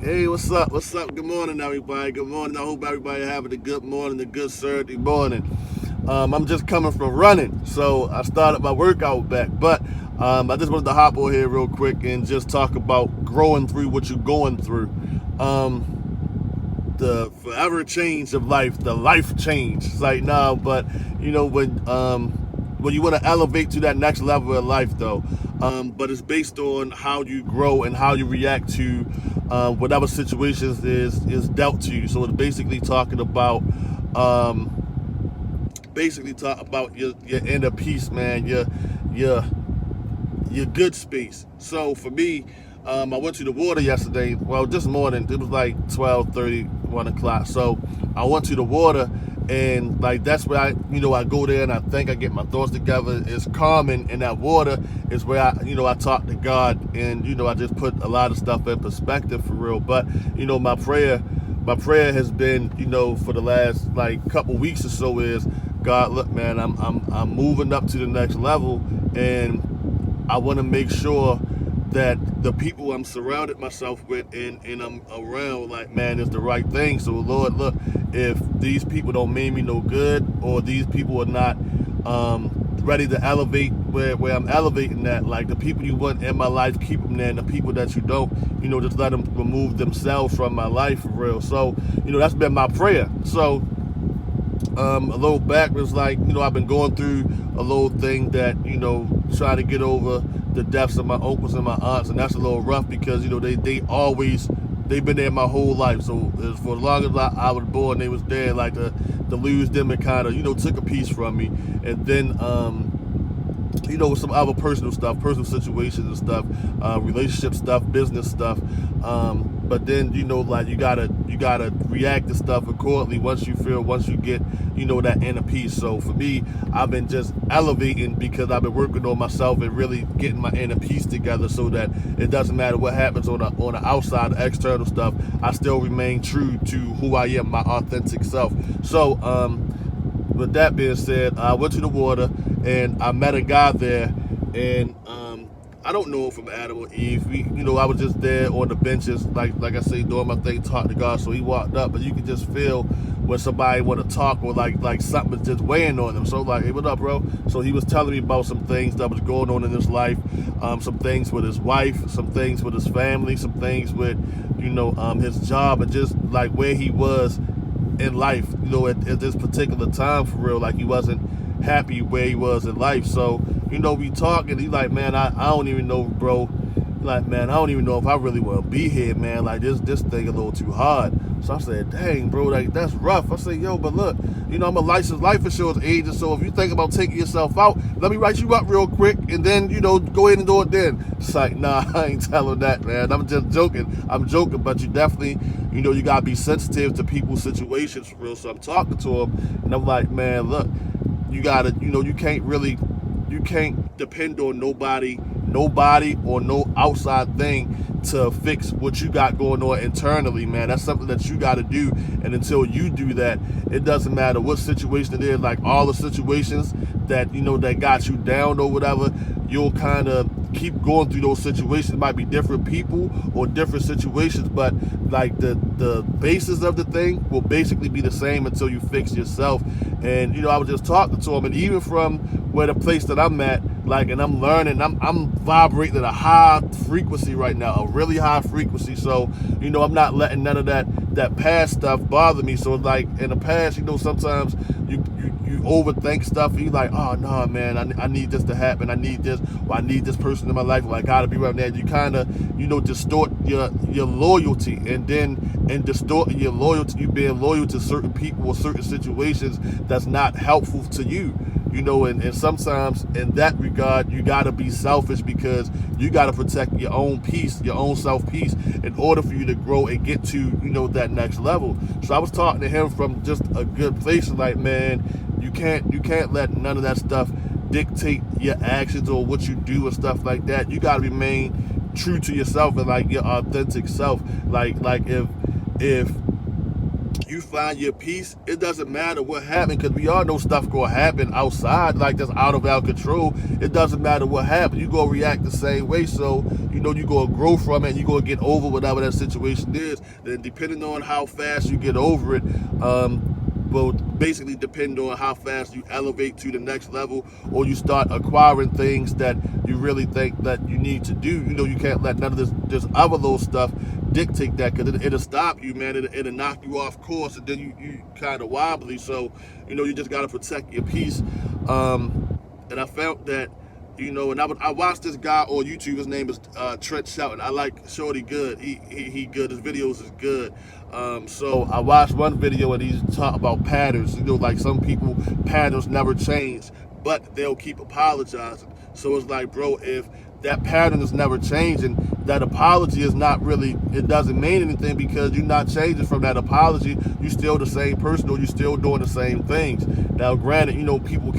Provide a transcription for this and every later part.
Hey, what's up? What's up? Good morning, everybody. Good morning. I hope everybody having a good morning, a good Saturday morning. I'm just coming from running, so I started my workout back. But I just wanted to hop on here real quick and just talk about growing through what you're going through. The forever change of life, the life change. It's like nah, but when you want to elevate to that next level of life, though, but it's based on how you grow and how you react to whatever situations is dealt to you. So it's basically talk about your inner peace, man, your your good space. So for me, I went to the water yesterday. Well, this morning it was like 12:30, 1 o'clock. So I went to the water, and like that's where I go there and I think I get my thoughts together. It's calming, and that water is where I talk to God, and I just put a lot of stuff in perspective for real. But my prayer has been, for the last like couple weeks or so is, God, look, man, I'm moving up to the next level, and I want to make sure that the people I'm surrounded myself with and I'm around, like, man, is the right thing. So, Lord, look, if these people don't mean me no good, or these people are not ready to elevate where I'm elevating at, like the people you want in my life, keep them there, and the people that you don't, just let them remove themselves from my life for real. So, that's been my prayer. So, a little back was like, I've been going through a little thing that, trying to get over the deaths of my uncles and my aunts, and that's a little rough because, they've been there my whole life. So for as long as I was born, they was there. Like to lose them, it kind of, took a piece from me. And then, with some other personal stuff, personal situations and stuff, relationship stuff, business stuff. But then like you gotta react to stuff accordingly once you get that inner peace. So for me, I've been just elevating because I've been working on myself and really getting my inner peace together, so that it doesn't matter what happens on the outside, the external stuff. I still remain true to who I am, my authentic self. So with that being said, I went to the water and I met a guy there, and I don't know if I'm Adam or Eve. I was just there on the benches, like I say, doing my thing, talking to God. So he walked up, but you could just feel when somebody want to talk, or like something is just weighing on them. So like, hey, what up, bro? So he was telling me about some things that was going on in his life, some things with his wife, some things with his family, some things with his job, and just like where he was in life, at this particular time for real. Like he wasn't happy where he was in life. So, we talk, and he like, man, I don't even know, bro. Like, man, I don't even know if I really want to be here, man. Like this thing a little too hard. So I said, dang, bro, like that's rough. I said, yo, but look, I'm a licensed life insurance agent, so if you think about taking yourself out, let me write you up real quick, and then, go ahead and do it then. It's like, nah, I ain't telling that, man. I'm just joking. I'm joking, but you definitely, you gotta be sensitive to people's situations for real. So I'm talking to him, and I'm like, man, look, you gotta, you can't depend on nobody or no outside thing to fix what you got going on internally, man. That's something that you got to do. And until you do that, it doesn't matter what situation it is. Like all the situations that that got you down or whatever, you'll kind of keep going through those situations. It might be different people or different situations, but like the basis of the thing will basically be the same until you fix yourself. And I was just talking to him, and even from where the place that I'm at, like, and I'm learning, I'm vibrating at a high frequency right now, a really high frequency. So I'm not letting none of that past stuff bother me. So like in the past, sometimes you overthink stuff, and you're like, oh no, man, I need this to happen, I need this, or I need this person in my life, or I gotta be around that. You kind of distort your loyalty, and distorting your loyalty, you being loyal to certain people or certain situations that's not helpful to you. And sometimes in that regard, you got to be selfish because you got to protect your own peace, your own self-peace, in order for you to grow and get to, that next level. So I was talking to him from just a good place, like, man, you can't let none of that stuff dictate your actions or what you do and stuff like that. You got to remain true to yourself and like your authentic self. Like if you find your peace. It doesn't matter what happened, because we all know stuff gonna happen outside, like that's out of our control. It doesn't matter what happened. You gonna react the same way. So you gonna grow from it, and you gonna get over whatever that situation is. Then depending on how fast you get over it, will basically depend on how fast you elevate to the next level, or you start acquiring things that you really think that you need to do. You can't let none of this other little stuff dictate that, because it'll stop you, man. It'll knock you off course, and then you kind of wobbly. So you just got to protect your peace. And I felt that, and I watched this guy on YouTube. His name is Trent Shelton. I like Shorty good. He good. His videos is good. So I watched one video, and he's talking about patterns. Like some people, patterns never change, but they'll keep apologizing. So it's like, bro, if that pattern is never changing, that apology is not really, it doesn't mean anything, because you're not changing from that apology. You're still the same person, or you're still doing the same things. Now, granted, people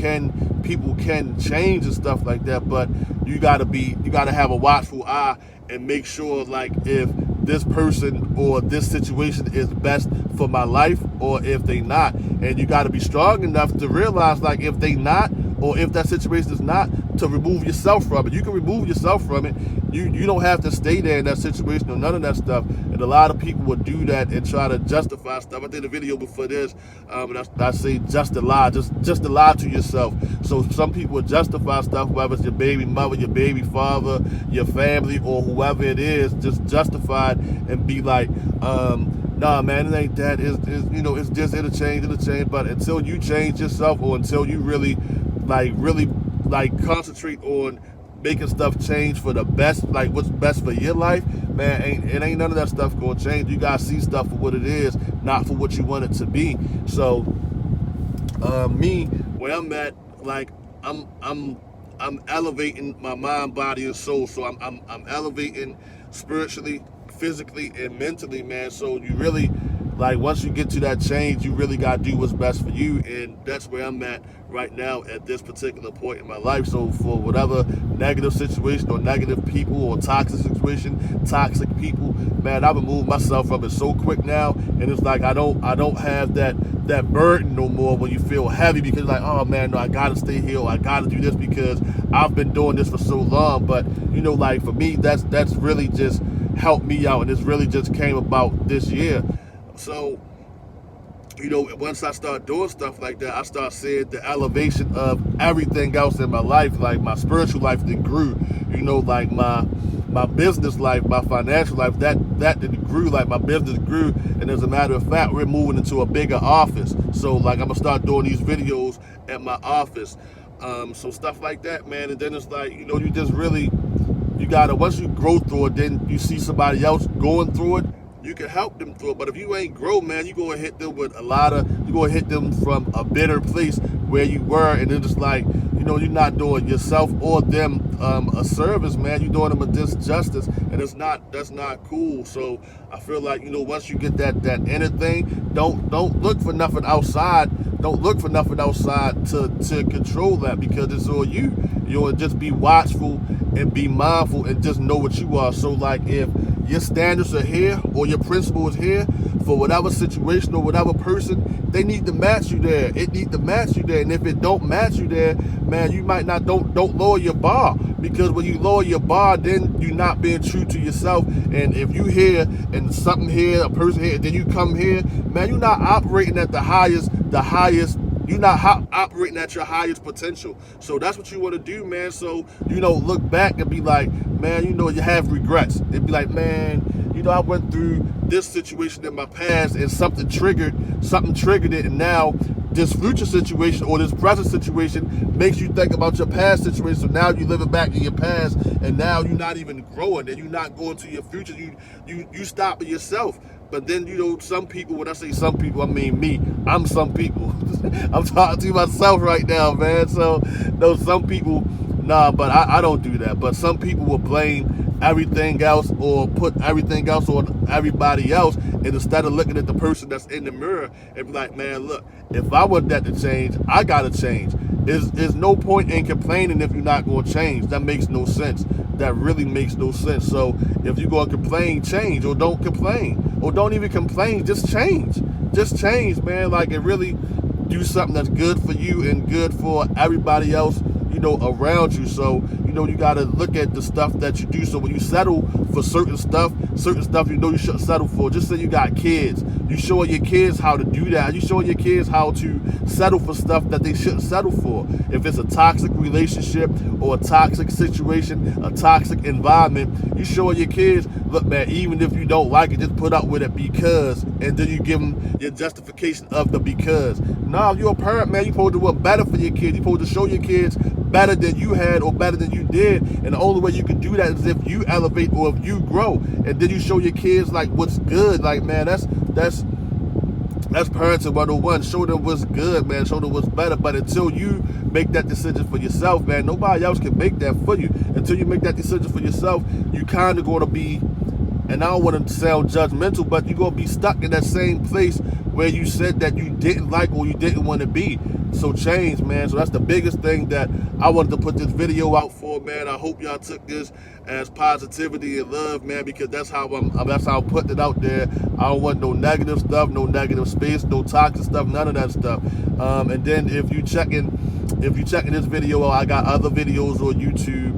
can change and stuff like that, but you gotta have a watchful eye and make sure, like, if this person or this situation is best for my life, or if they not. And you got to be strong enough to realize, like, if they not, or if that situation is not, to remove yourself from it. You can remove yourself from it. You don't have to stay there in that situation or none of that stuff. And a lot of people will do that and try to justify stuff. I did a video before this, and I say just a lie, just to lie to yourself. So some people will justify stuff, whether it's your baby mother, your baby father, your family, or whoever it is, just justify it and be like, nah, man, it ain't that. It's just it'll change. But until you change yourself, or until you really concentrate on making stuff change for the best, like what's best for your life, man, ain't none of that stuff gonna change. You gotta see stuff for what it is, not for what you want it to be. So me, where I'm at, like, I'm elevating my mind, body, and soul. So I'm elevating spiritually, physically, and mentally, man. So you really, like, once you get to that change, you really got to do what's best for you. And that's where I'm at right now at this particular point in my life. So for whatever negative situation or negative people or toxic situation, toxic people, man, I've removed myself from it so quick now. And it's like, I don't have that burden no more when you feel heavy, because like, oh man, no, I got to stay here, or I got to do this because I've been doing this for so long. But, like, for me, that's really just helped me out. And it's really just came about this year. So, once I start doing stuff like that, I start seeing the elevation of everything else in my life. Like, my spiritual life then grew, like my business life, my financial life, that grew. Like, my business grew. And as a matter of fact, we're moving into a bigger office. So, like, I'm gonna start doing these videos at my office. So stuff like that, man. And then it's like, you just really, you gotta, once you grow through it, then you see somebody else going through it, you can help them through it. But if you ain't grow, man, you're going to hit them with you're going to hit them from a bitter place where you were. And then it's like, you're not doing yourself or them a service, man. You're doing them a disjustice. And that's not cool. So I feel like, once you get that inner thing, don't look for nothing outside. Don't look for nothing outside to control that, because it's all you. Just be watchful and be mindful and just know what you are. So, like, if your standards are here, or your principle is here, for whatever situation or whatever person, they need to match you there. It needs to match you there. And if it don't match you there, man, you might not, don't lower your bar, because when you lower your bar, then you're not being true to yourself. And if you here and something here, a person here, then you come here, man, you're not operating at the highest, you're not operating at your highest potential. So that's what you want to do, man. So, look back and be like, man, you have regrets. And be like, man, I went through this situation in my past, and something triggered it. And now this future situation or this present situation makes you think about your past situation. So now you living back in your past, and now you're not even growing, and you're not going to your future. You stop at yourself. But then, some people, when I say some people, I mean me. I'm some people. I'm talking to myself right now, man. So, no, some people, nah, but I don't do that. But some people will blame everything else, or put everything else on everybody else. And instead of looking at the person that's in the mirror and be like, man, look, if I want that to change, I got to change. There's no point in complaining if you're not going to change. That makes no sense. That really makes no sense. So if you're going to complain, change, or don't complain, or don't even complain, just change. just change, man. Like, and really do something that's good for you and good for everybody else, around you. So, you got to look at the stuff that you do. So when you settle for certain stuff you shouldn't settle for. Just say you got kids. You showing your kids how to do that. You showing your kids how to settle for stuff that they shouldn't settle for. If it's a toxic relationship or a toxic situation, a toxic environment, you showing your kids, look, man, even if you don't like it, just put up with it because, and then you give them your justification of the because. No, you're a parent, man. You're supposed to work better for your kids. You're supposed to show your kids better than you had or better than you did. And the only way you can do that is if you elevate or if you grow. And then you show your kids like what's good. Like, man, that's parenting 101. Show them what's good, man. Show them what's better. But until you make that decision for yourself, man, nobody else can make that for you. Until you make that decision for yourself, you kind of going to be, and I don't want to sound judgmental, but you're going to be stuck in that same place where you said that you didn't like or you didn't want to be. So change, man. So that's the biggest thing that I wanted to put this video out for, man. I hope y'all took this as positivity and love, man, because that's how I'm putting it out there. I don't want no negative stuff, no negative space, no toxic stuff, none of that stuff. And then if you checking this video out, I got other videos on YouTube.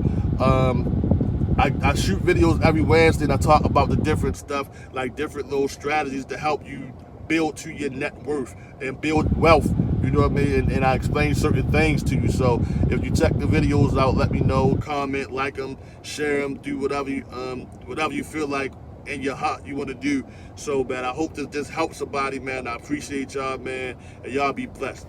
I shoot videos every Wednesday and I talk about the different stuff, like different little strategies to help you build to your net worth and build wealth, you know what I mean? And I explain certain things to you. So if you check the videos out, let me know, comment, like them, share them, do whatever you feel like in your heart you want to do. So, man, I hope that this helps somebody, man. I appreciate y'all, man, and y'all be blessed.